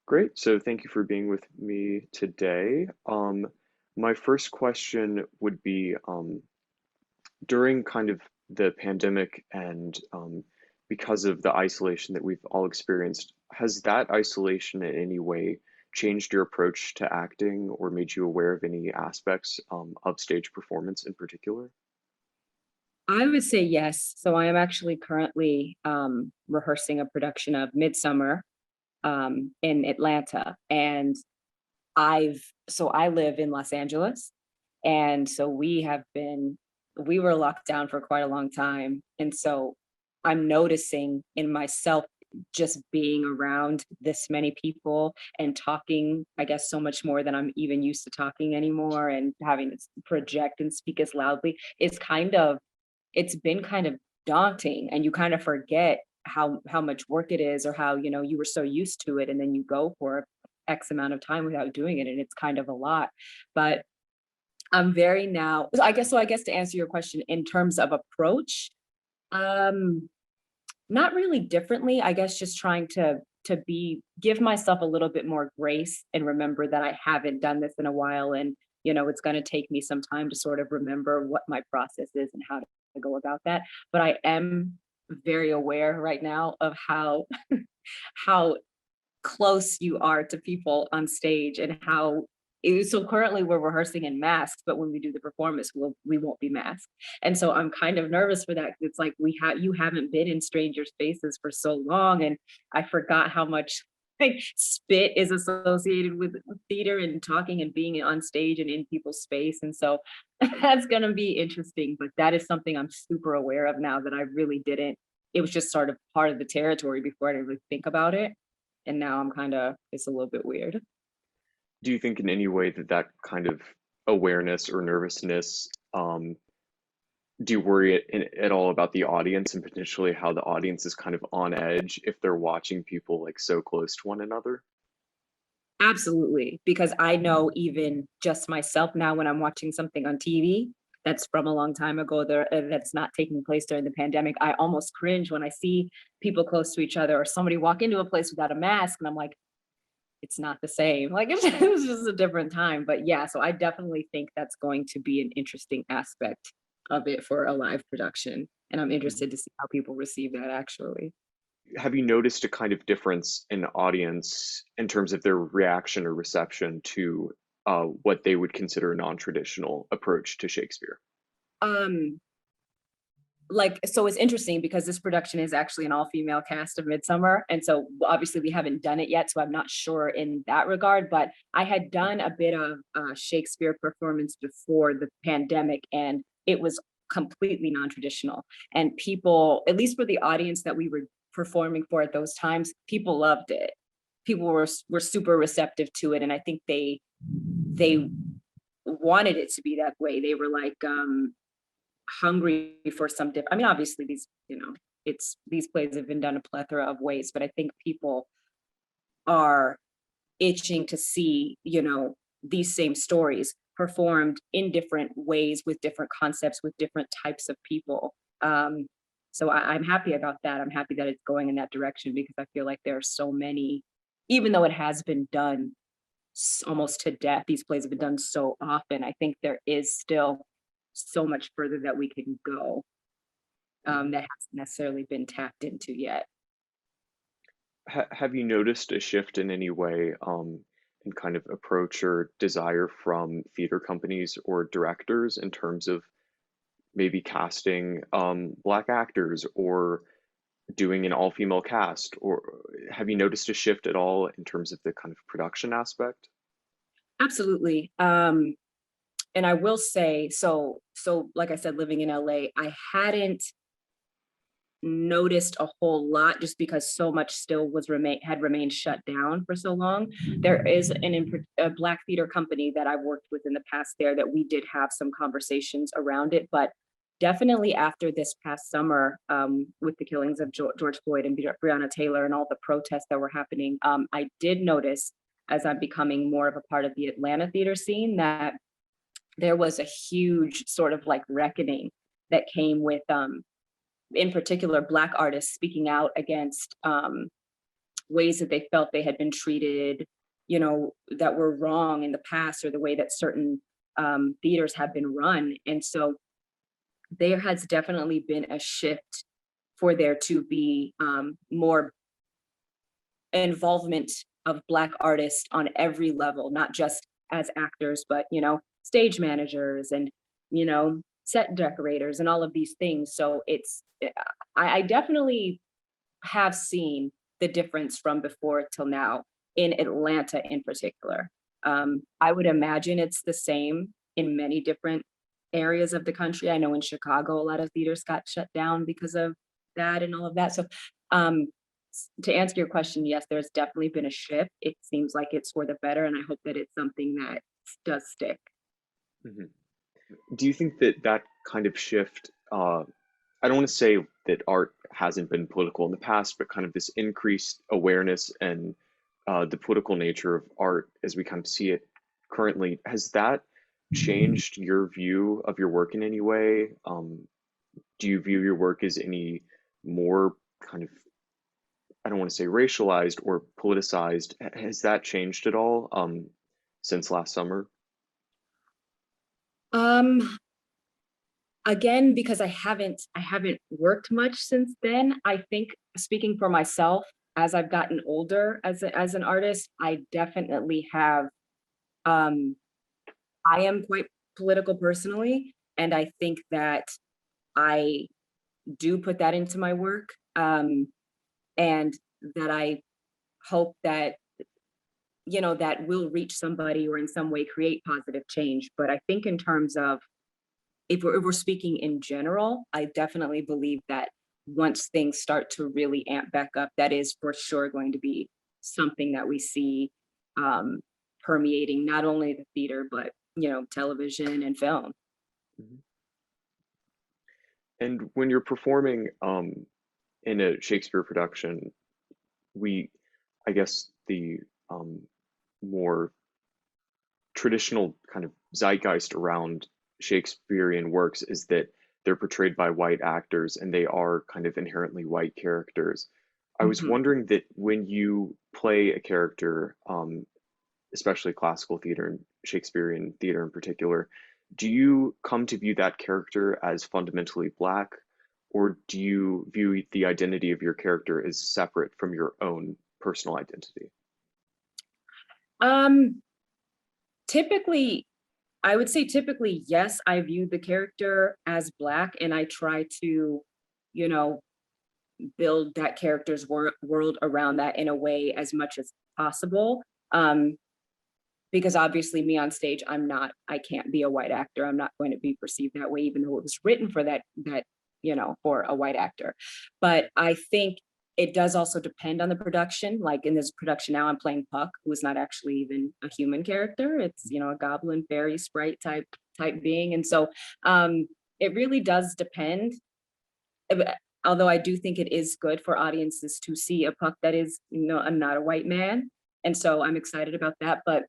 Great. So thank you for being with me today. My first question would be during kind of the pandemic and because of the isolation that we've all experienced, has that isolation in any way changed your approach to acting or made you aware of any aspects of stage performance in particular? I would say yes. So I am actually currently rehearsing a production of Midsummer in Atlanta, and I live in Los Angeles, and so we were locked down for quite a long time, and so I'm noticing in myself just being around this many people and talking, I guess, so much more than I'm even used to talking anymore, and having to project and speak as loudly is it's been kind of daunting, and you kind of forget how much work it is, or how you were so used to it, and then you go for x amount of time without doing it, and it's kind of a lot. But I'm very now, so I guess to answer your question in terms of approach, um not really differently. I guess just trying to be give myself a little bit more grace and remember that I haven't done this in a while, and it's going to take me some time to sort of remember what my process is and how to go about that. But I am very aware right now of how how close you are to people on stage, and so currently we're rehearsing in masks, but when we do the performance, we won't be masked. And so I'm kind of nervous for that, 'cause it's like you haven't been in stranger spaces for so long, and I forgot how much like spit is associated with theater and talking and being on stage and in people's space. And so that's gonna be interesting, but that is something I'm super aware of now that I really didn't. It was just sort of part of the territory before I didn't really think about it. And now I'm kind of, it's a little bit weird. Do you think in any way that that kind of awareness or nervousness, do you worry at all about the audience and potentially how the audience is kind of on edge if they're watching people like so close to one another? Absolutely, because I know even just myself now when I'm watching something on TV that's from a long time ago there that's not taking place during the pandemic, I almost cringe when I see people close to each other, or somebody walk into a place without a mask, and I'm like, it's not the same. Like it was just a different time. But yeah, so I definitely think that's going to be an interesting aspect of it for a live production. And I'm interested to see how people receive that actually. Have you noticed a kind of difference in the audience in terms of their reaction or reception to what they would consider a non-traditional approach to Shakespeare? Um, like so it's interesting because this production is actually an all-female cast of Midsummer, and so obviously we haven't done it yet, so I'm not sure in that regard. But I had done a bit of Shakespeare performance before the pandemic, and it was completely non-traditional, and people, at least for the audience that we were performing for at those times, people loved it. People were super receptive to it, and I think they wanted it to be that way. They were like hungry for some different. I mean, obviously it's these plays have been done a plethora of ways, but I think people are itching to see, these same stories performed in different ways with different concepts with different types of people. So I'm happy about that. I'm happy that it's going in that direction, because I feel like there are so many, even though it has been done almost to death, these plays have been done so often. I think there is still so much further that we can go, that hasn't necessarily been tapped into yet. Have you noticed a shift in any way in kind of approach or desire from theater companies or directors in terms of maybe casting Black actors or doing an all-female cast? Or have you noticed a shift at all in terms of the kind of production aspect? Absolutely. And I will say, so like I said, living in LA, I hadn't noticed a whole lot, just because so much still had remained shut down for so long. There is a Black theater company that I've worked with in the past there, that we did have some conversations around it. But definitely after this past summer, with the killings of George Floyd and Breonna Taylor and all the protests that were happening, I did notice, as I'm becoming more of a part of the Atlanta theater scene, that there was a huge sort of like reckoning that came with in particular Black artists speaking out against ways that they felt they had been treated, that were wrong in the past, or the way that certain theaters have been run. And so there has definitely been a shift for there to be more involvement of Black artists on every level, not just as actors, but stage managers and set decorators and all of these things. So I definitely have seen the difference from before till now in Atlanta in particular. I would imagine it's the same in many different areas of the country. I know in Chicago, a lot of theaters got shut down because of that and all of that. So um, to answer your question, yes, there's definitely been a shift. It seems like it's for the better, and I hope that it's something that does stick. Mhm. Do you think that that kind of shift, I don't want to say that art hasn't been political in the past, but kind of this increased awareness and the political nature of art as we kind of see it currently, has that changed your view of your work in any way? Do you view your work as any more kind of, I don't want to say racialized or politicized? Has that changed at all since last summer? Um, Again, because I haven't worked much since then. I think, speaking for myself, as I've gotten older as an artist, I definitely have um I am quite political personally, and I think that I do put that into my work. And that I hope that that will reach somebody or in some way create positive change. But I think in terms of, if we're speaking in general, I definitely believe that once things start to really amp back up, that is for sure going to be something that we see um, permeating not only the theater, but television and film. Mhm. And when you're performing in a Shakespeare production, we, I guess the um, more traditional kind of zeitgeist around Shakespearean works is that they're portrayed by white actors and they are kind of inherently white characters. I was Mhm. wondering that when you play a character, especially classical theater and Shakespearean theater in particular, do you come to view that character as fundamentally black, or do you view the identity of your character as separate from your own personal identity? Um, Typically, I would say typically, yes, I view the character as Black, and I try to, you know, build that character's world around that in a way as much as possible. Um, because obviously, me on stage, I can't be a white actor. I'm not going to be perceived that way, even though it was written for for a white actor. But I think it does also depend on the production. Like in this production now, I'm playing Puck, who is not actually even a human character. It's a goblin, fairy, sprite type being, and so it really does depend. Uh, Although I do think it is good for audiences to see a Puck that is, not a white man, and so I'm excited about that. But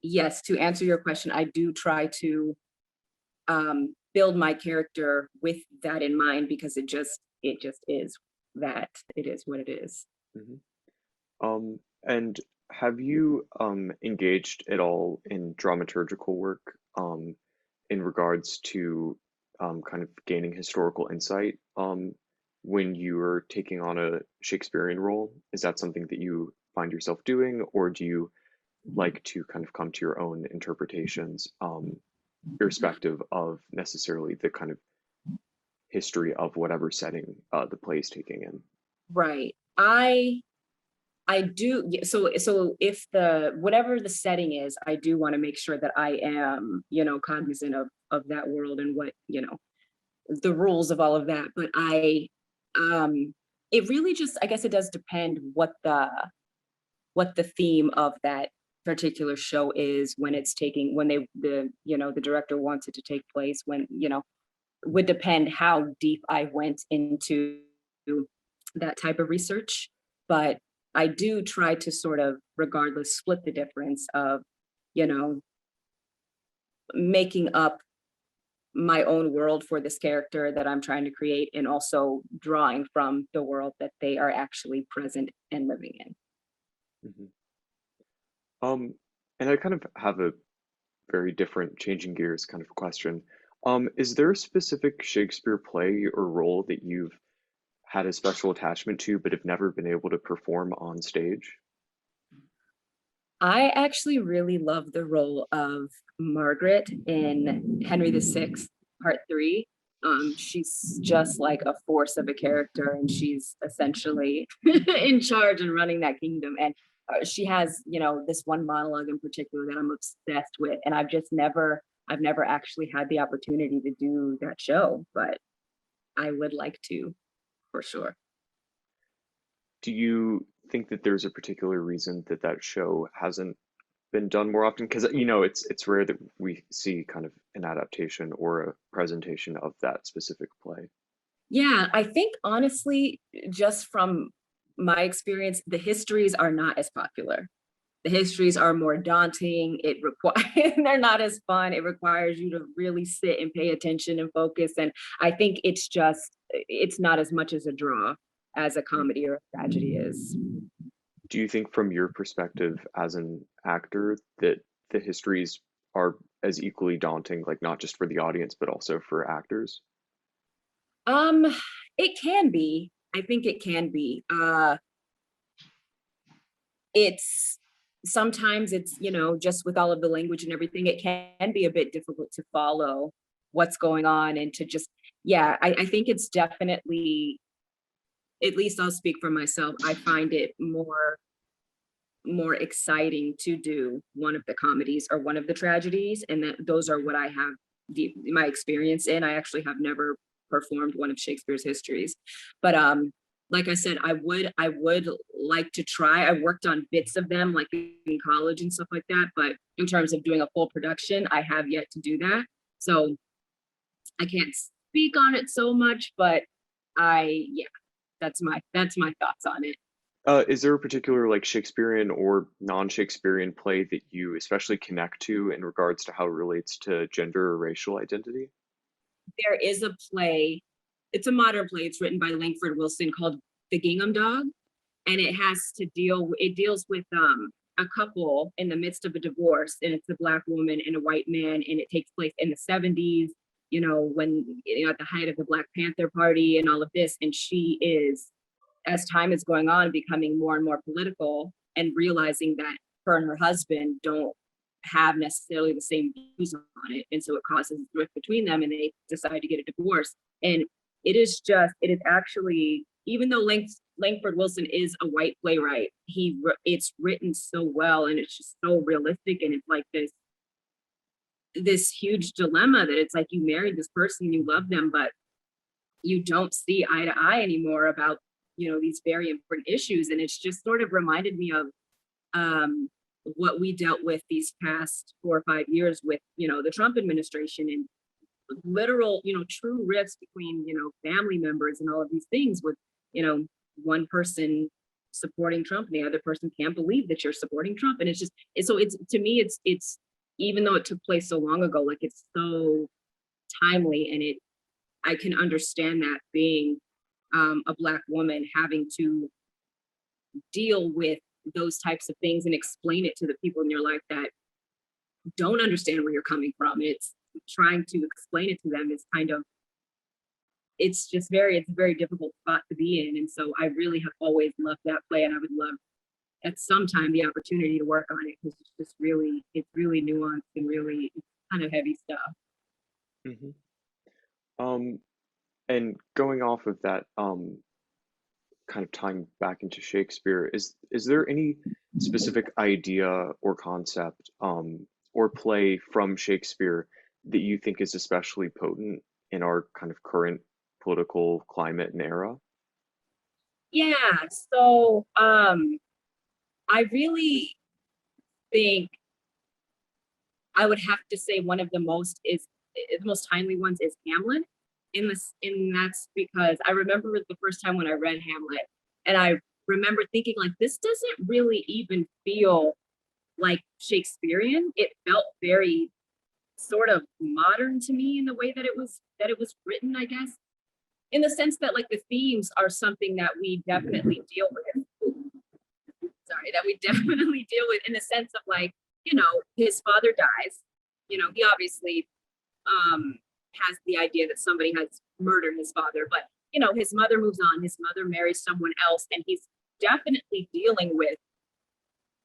yes, to answer your question, I do try to build my character with that in mind, because it just is that it is what it is. Mhm. And have you engaged at all in dramaturgical work in regards to kind of gaining historical insight when you are taking on a Shakespearean role? Is that something that you find yourself doing, or do you like to kind of come to your own interpretations, irrespective of necessarily the kind of history of whatever setting the play is taking in? Right. I do. So if the whatever the setting is, I do want to make sure that I am, cognizant of that world and what, the rules of all of that. But um it really just, I guess it does depend what the theme of that particular show is, when it's taking when they the director wants it to take place, when would depend how deep I went into that type of research. But I do try to sort of, regardless, split the difference of, you know, making up my own world for this character that I'm trying to create, and also drawing from the world that they are actually present and living in. Mhm. Um, and I kind of have a very different changing gears kind of question. Is there a specific Shakespeare play or role that you've had a special attachment to but have never been able to perform on stage? I actually really love the role of Margaret in Henry VI, Part 3. She's just like a force of a character, and she's essentially in charge and running that kingdom. And she has, this one monologue in particular that I'm obsessed with, and I've never actually had the opportunity to do that show, but I would like to for sure. Do you think that there's a particular reason that that show hasn't been done more often? Because it's rare that we see kind of an adaptation or a presentation of that specific play. Yeah, I think honestly, just from my experience, the histories are not as popular. The histories are more daunting. It requires they're not as fun. It requires you to really sit and pay attention and focus. And I think it's not as much as a draw as a Mm. comedy or a tragedy is. Do you think, from your perspective as an actor, that the histories are as equally daunting, like not just for the audience, but also for actors? Um, it can be. I think it can be. It's sometimes it's, just with all of the language and everything, it can be a bit difficult to follow what's going on and to just, yeah, I think it's definitely, at least I'll speak for myself, I find it more exciting to do one of the comedies or one of the tragedies, and that those are what I have my experience in. I actually have never performed one of Shakespeare's histories, but like I said, I would like to try. I worked on bits of them like in college and stuff like that, but in terms of doing a full production, I have yet to do that. So I can't speak on it so much, but yeah, that's my thoughts on it. Is there a particular like Shakespearean or non-Shakespearean play that you especially connect to in regards to how it relates to gender or racial identity? There is a play, it's a modern play, it's written by Langford Wilson, called The Gingham Dog, and it deals with a couple in the midst of a divorce, and it's a Black woman and a white man, and it takes place in the 70s, when, at the height of the Black Panther Party and all of this. And she is, as time is going on, becoming more and more political and realizing that her and her husband don't have necessarily the same views on it. And so it causes a rift between them, and they decide to get a divorce. And it is actually, even though Langford Wilson is a white playwright, it's written so well, and it's just so realistic. And it's like this huge dilemma that it's like you married this person, you love them, but you don't see eye to eye anymore about, these very important issues. And it's just sort of reminded me of what we dealt with these past 4 or 5 years with, the Trump administration, and literal, true rifts between, family members and all of these things with, one person supporting Trump and the other person can't believe that you're supporting Trump. And it's to me, it's even though it took place so long ago, like it's so timely, and I can understand that, being a Black woman having to deal with those types of things and explain it to the people in your life that don't understand where you're coming from. It's trying to explain it to them is kind of, it's a very difficult spot to be in. And so I really have always loved that play, and I would love at some time the opportunity to work on it, because it's really nuanced and really, it's kind of heavy stuff. Hmm. Um, and going off of that, kind of tying back into Shakespeare, is there any specific idea or concept, or play from Shakespeare that you think is especially potent in our kind of current political climate and era? Yeah. So I really think I would have to say one of the most timely ones is Hamlet. And that's because I remember the first time when I read Hamlet, and I remember thinking, like, this doesn't really even feel like Shakespearean. It felt very sort of modern to me in the way that it was written, I guess, in the sense that like the themes are something that we definitely deal with. Sorry, that we definitely deal with in the sense of like, you know, his father dies. You know, he obviously has the idea that somebody has murdered his father, but you know, his mother moves on, his mother marries someone else, and he's definitely dealing with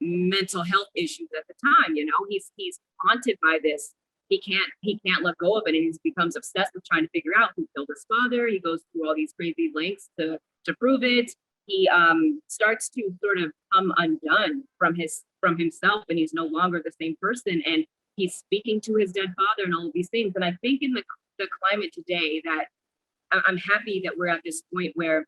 mental health issues at the time. You know, he's haunted by this. He can't let go of it, and he becomes obsessed with trying to figure out who killed his father. He goes through all these crazy lengths to prove it. He starts to sort of come undone from himself, and he's no longer the same person. And he's speaking to his dead father and all of these things. And I think in the climate today that I'm happy that we're at this point where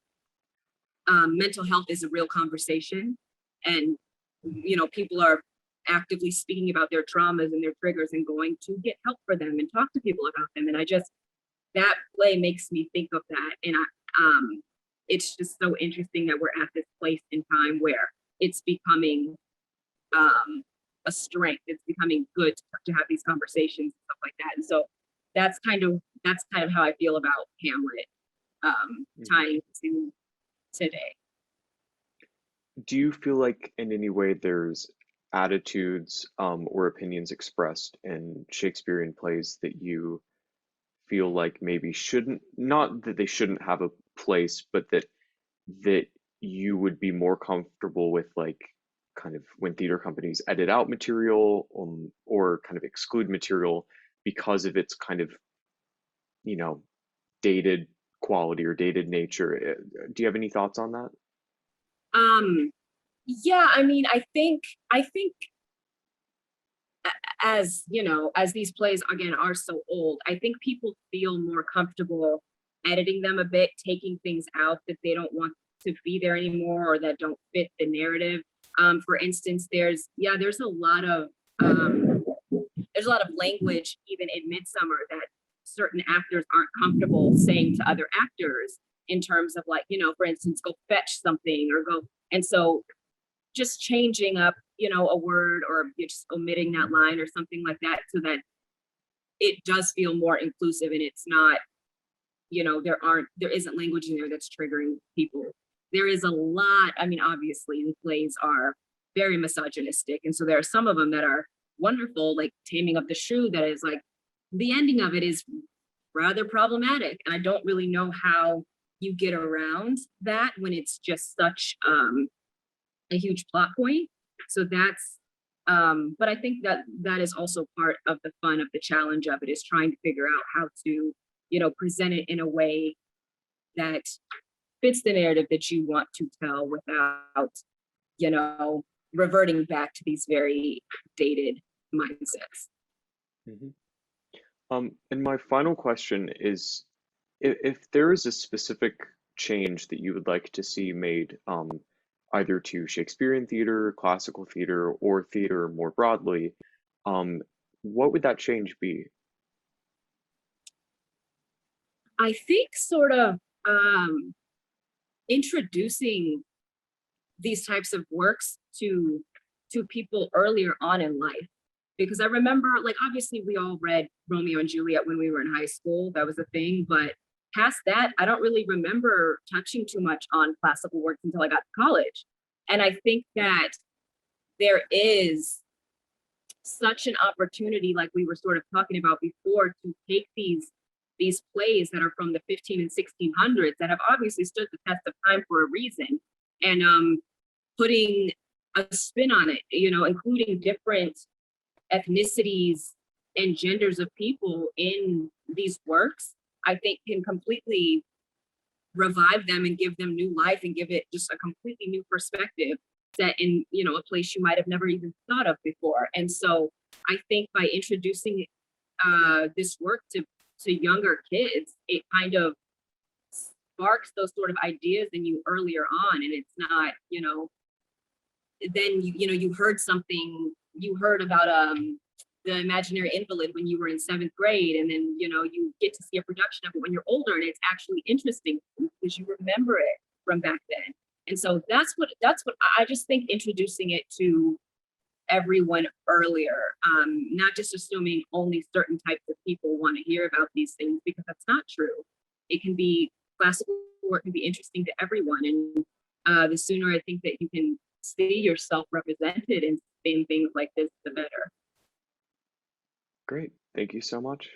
mental health is a real conversation, and you know, people are actively speaking about their traumas and their triggers and going to get help for them and talk to people about them. And I just, that play makes me think of that. And it's just so interesting that we're at this place in time where it's becoming a strength. It's becoming good to have these conversations and stuff like that. And so that's kind of how I feel about Hamlet, tying to today. Do you feel like in any way there's attitudes or opinions expressed in Shakespearean plays that you feel like maybe shouldn't, not that they shouldn't have a place, but that you would be more comfortable with, like kind of when theater companies edit out material or kind of exclude material because of its kind of, you know, dated quality or dated nature? Do you have any thoughts on that? Yeah, I mean, I think as you know, as these plays again are so old, I think people feel more comfortable editing them a bit, taking things out that they don't want to be there anymore or that don't fit the narrative. For instance, there's a lot of language even in Midsummer that certain actors aren't comfortable saying to other actors in terms of like, you know, for instance, go fetch something or go. And so just changing up, you know, a word or just omitting that line or something like that so that it does feel more inclusive and it's not, you know, there isn't language in there that's triggering people. There is a lot, I mean, obviously the plays are very misogynistic. And so there are some of them that are wonderful, like Taming of the Shrew, that is like, the ending of it is rather problematic. And I don't really know how you get around that when it's just such a huge plot point. So that's, but I think that that is also part of the fun of the challenge of it, is trying to figure out how to, you know, present it in a way that fits the narrative that you want to tell without, you know, reverting back to these very dated mindsets. Mhm. And my final question is, if there is a specific change that you would like to see made, either to Shakespearean theater, classical theater, or theater more broadly, um, what would that change be? I think sort of introducing these types of works to people earlier on in life, because I remember, like, obviously we all read Romeo and Juliet when we were in high school, that was a thing, but past that I don't really remember touching too much on classical works until I got to college. And I think that there is such an opportunity, like we were sort of talking about before, to take these plays that are from the 15 and 1600s that have obviously stood the test of time for a reason, and putting a spin on it, you know, including different ethnicities and genders of people in these works, I think can completely revive them and give them new life and give it just a completely new perspective set in, you know, a place you might have never even thought of before. And so I think by introducing this work to younger kids, it kind of sparks those sort of ideas in you earlier on. And it's not, you know, then you know, you heard something, you heard about the imaginary invalid when you were in 7th grade, and then, you know, you get to see a production of it when you're older and it's actually interesting because you remember it from back then. And so that's what I just think, introducing it to everyone earlier, not just assuming only certain types of people want to hear about these things, because that's not true. It can be classical work can be interesting to everyone. And the sooner I think that you can see yourself represented in things like this, the better. Great. Thank you so much.